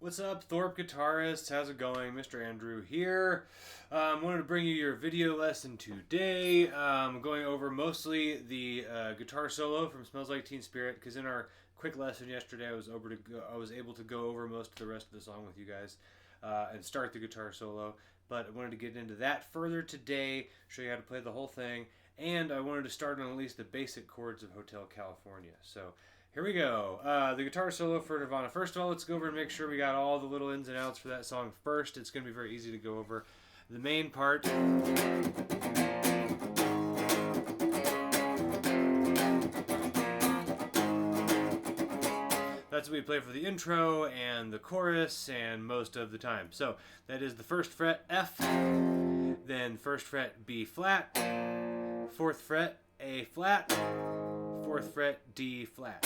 What's up, Thorp guitarists? How's it going? Mr. Andrew here. Wanted to bring you your video lesson today. Going over mostly the guitar solo from Smells Like Teen Spirit, because in our quick lesson yesterday, I was able to go over most of the rest of the song with you guys and start the guitar solo. But I wanted to get into that further today, show you how to play the whole thing, and I wanted to start on at least the basic chords of Hotel California. So here we go. The guitar solo for Nirvana. First of all, let's go over and make sure we got all the little ins and outs for that song first. It's going to be very easy to go over. The main part. That's what we play for the intro and the chorus and most of the time. So that is the first fret F, then first fret B flat, fourth fret A flat, fourth fret D flat,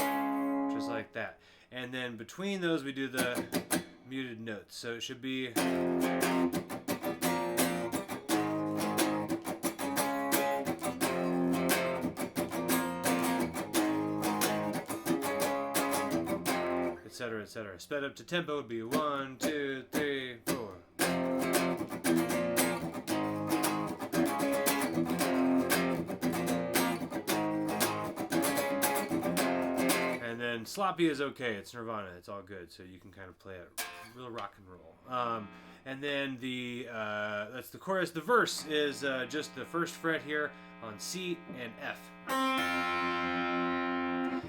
just like that. And then between those we do the muted notes. So it should be etc., etc. Sped up to tempo would be 1, 2, 3, 4. And then sloppy is okay. It's Nirvana. It's all good. So you can kind of play it real rock and roll. And then that's the chorus. The verse is just the first fret here on C and F.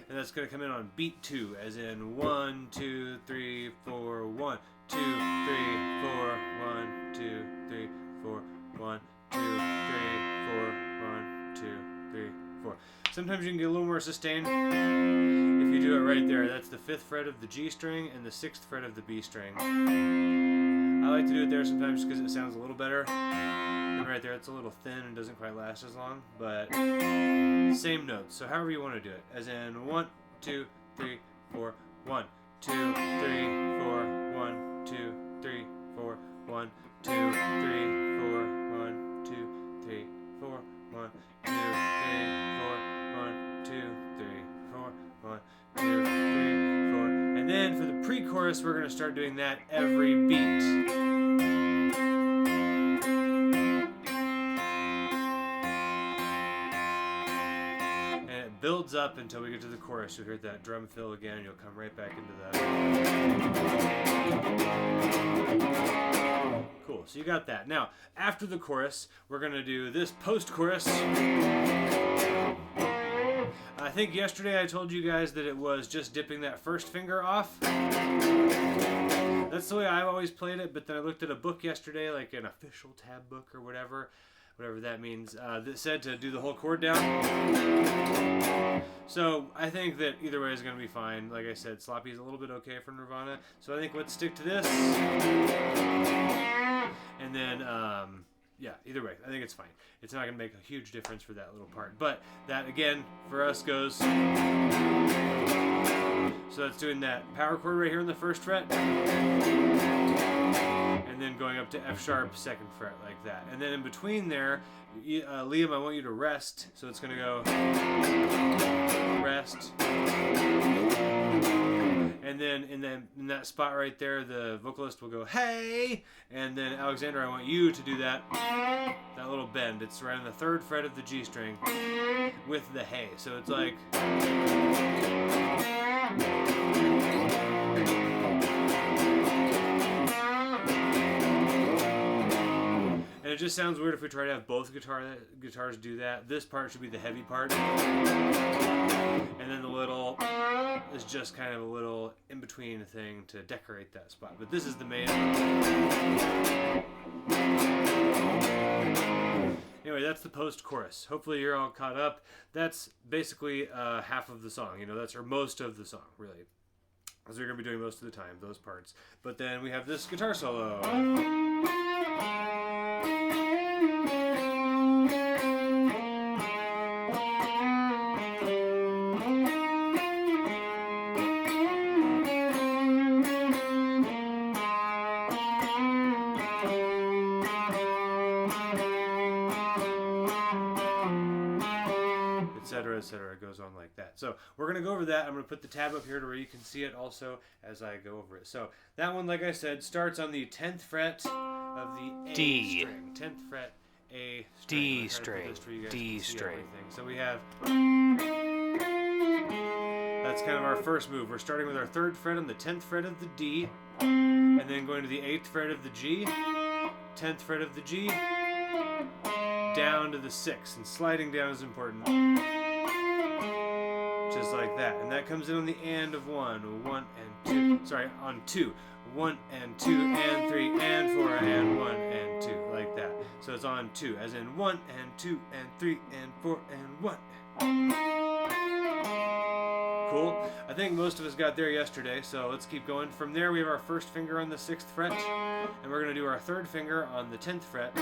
And that's going to come in on beat 2, as in 1, 2, 3, 4, 1, 2, 3, 4, 1, 2, 3, 4, 1, 2, 3, 4, 1, 2, 3, 4. Sometimes you can get a little more sustained if you do it right there. That's the 5th fret of the G string and the 6th fret of the B string. I like to do it there sometimes because it sounds a little better. And right there, it's a little thin and doesn't quite last as long, but same notes. So however you want to do it, as in 1, 2, 3, 4, 1, 2, 3, 4, 1, 2, 3, 4, 1, 2, 3, 4, 1, 2, 3, 4, 1, 2, 3, 4, 1, 2, 3, 4, 1, 2, 3, 4. And then for the pre-chorus, we're going to start doing that every beat. Builds up until we get to the chorus. You'll hear that drum fill again, and you'll come right back into that. Cool, so you got that. Now, after the chorus, we're going to do this post-chorus. I think yesterday I told you guys that it was just dipping that first finger off. That's the way I've always played it, but then I looked at a book yesterday, like an official tab book or whatever that means, that said to do the whole chord down. So I think that either way is going to be fine. Like I said, sloppy is a little bit okay for Nirvana. So I think let's stick to this. And then, yeah, either way, I think it's fine. It's not going to make a huge difference for that little part. But that, again, for us goes... So that's doing that power chord right here in the first fret. And then going up to F sharp, 2nd fret, like that. And then in between there, Liam, I want you to rest. So it's going to go rest. And then in that spot right there, the vocalist will go, hey! And then Alexander, I want you to do that little bend. It's right on the 3rd fret of the G string with the hey. So it's like... And it just sounds weird if we try to have both guitars do that. This part should be the heavy part. And then the little is just kind of a little in-between thing to decorate that spot. But this is the main. Anyway, that's the post-chorus. Hopefully you're all caught up. That's basically half of the song. Or most of the song, really. As we're going to be doing most of the time, those parts. But then we have this guitar solo. Etc. It goes on like that. that. So we're going to go over that. I'm going to put the tab up here to where you can see it also as I go over it. So that one, like I said, starts on the 10th fret of the A D. string. 10th fret A string. D string. D string. So we have... That's kind of our first move. We're starting with our 3rd fret on the 10th fret of the D, and then going to the 8th fret of the G, 10th fret of the G, down to the 6th, and sliding down is important. Just like that. And that comes in on the and of 1 and 2. Sorry, on 2. 1 and 2 and 3 and 4 and 1 and 2, like that. So it's on 2, as in 1 and 2 and 3 and 4 and 1. Cool. I think most of us got there yesterday, so let's keep going. From there, we have our 1st finger on the 6th fret, and we're going to do our 3rd finger on the 10th fret.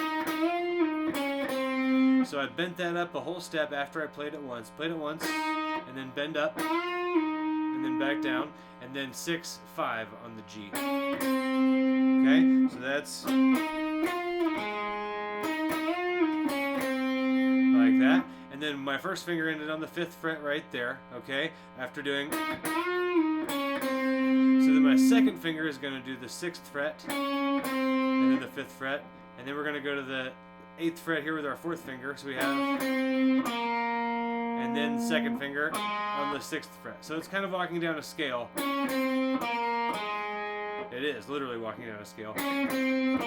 So I bent that up a whole step after I played it once. Played it once, and then bend up, and then back down, and then 6, 5 on the G. Okay, so that's like that. And then my 1st finger ended on the 5th fret right there, okay, after doing... So then my 2nd finger is going to do the 6th fret, and then the 5th fret, and then we're going to go to the 8th fret here with our 4th finger, so we have... And then 2nd finger on the 6th fret. So it's kind of walking down a scale. It is, literally walking down a scale. And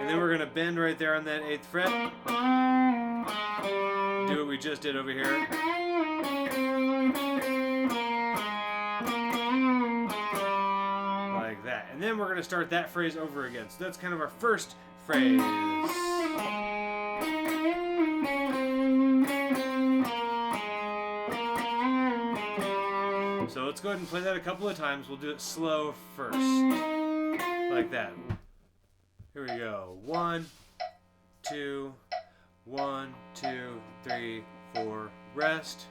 then we're going to bend right there on that 8th fret. Do what we just did over here. Like that. And then we're going to start that phrase over again. So that's kind of our first phrase. So let's go ahead and play that a couple of times. We'll do it slow first. Like that. Here we go. 1, 2, 1, 2, 3, 4, rest.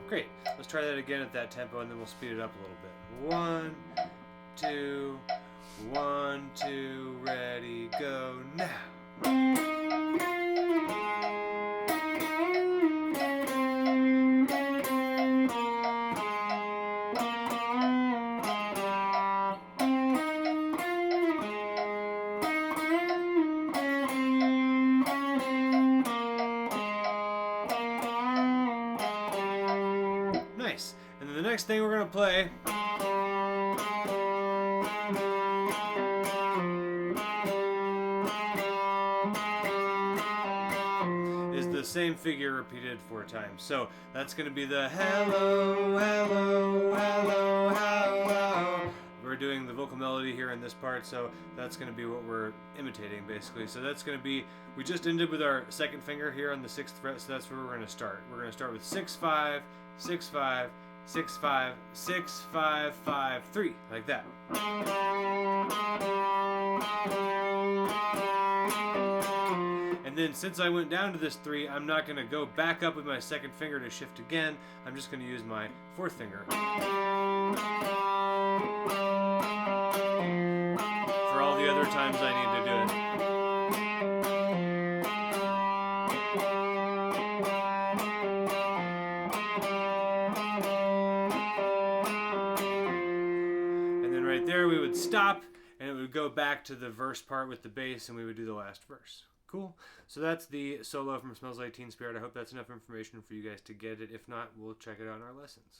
Great. Let's try that again at that tempo, and then we'll speed it up a little bit. 1, 2, 1, 2, ready, go now. Nice. And then the next thing we're going to play is the same figure repeated 4 times. So that's going to be the hello, hello, hello, hello. We're doing the vocal melody here in this part, so that's going to be what we're imitating basically. So that's going to be, we just ended with our 2nd finger here on the 6th fret, so that's where we're going to start. We're going to start with 6, 5, 6, 5, 6, 5, 6, 5, 5, 3, like that. And then since I went down to this 3, I'm not going to go back up with my 2nd finger to shift again. I'm just going to use my 4th finger. For all the other times I need to do it. And then right there we would stop, and it would go back to the verse part with the bass, and we would do the last verse. Cool. So that's the solo from Smells Like Teen Spirit. I hope that's enough information for you guys to get it. If not, we'll check it out in our lessons.